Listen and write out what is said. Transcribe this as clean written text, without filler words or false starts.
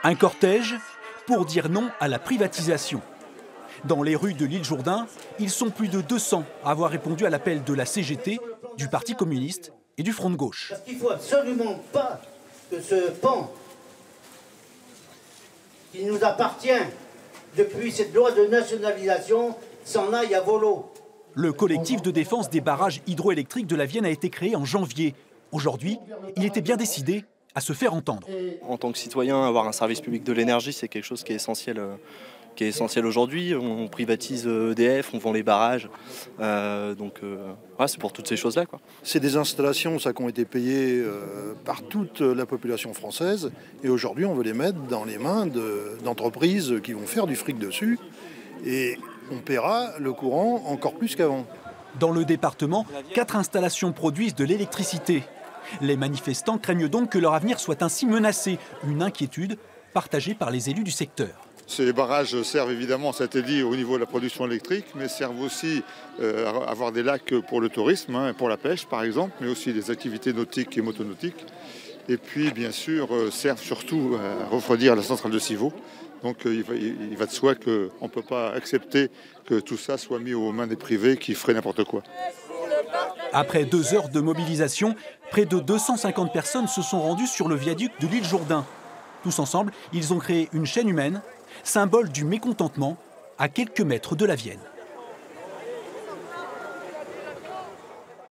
Un cortège pour dire non à la privatisation. Dans les rues de l'île Jourdain, ils sont plus de 200 à avoir répondu à l'appel de la CGT, du Parti communiste et du Front de gauche. Parce qu'il ne faut absolument pas que ce pan qui nous appartient depuis cette loi de nationalisation s'en aille à volo. Le collectif de défense des barrages hydroélectriques de la Vienne a été créé en janvier. Aujourd'hui, il était bien décidé à se faire entendre. En tant que citoyen, avoir un service public de l'énergie, c'est quelque chose qui est essentiel aujourd'hui. On privatise EDF, on vend les barrages. C'est pour toutes ces choses-là, quoi. C'est des installations qui ont été payées par toute la population française. Et aujourd'hui, on veut les mettre dans les mains d'entreprises qui vont faire du fric dessus. Et on paiera le courant encore plus qu'avant. Dans le département, 4 installations produisent de l'électricité. Les manifestants craignent donc que leur avenir soit ainsi menacé. Une inquiétude partagée par les élus du secteur. Ces barrages servent évidemment, ça a été dit, au niveau de la production électrique, mais servent aussi à avoir des lacs pour le tourisme, pour la pêche par exemple, mais aussi des activités nautiques et motonautiques. Et puis bien sûr, servent surtout à refroidir la centrale de Civaux. Donc il va de soi qu'on ne peut pas accepter que tout ça soit mis aux mains des privés qui feraient n'importe quoi. Après 2 heures de mobilisation, près de 250 personnes se sont rendues sur le viaduc de l'île Jourdain. Tous ensemble, ils ont créé une chaîne humaine, symbole du mécontentement, à quelques mètres de la Vienne.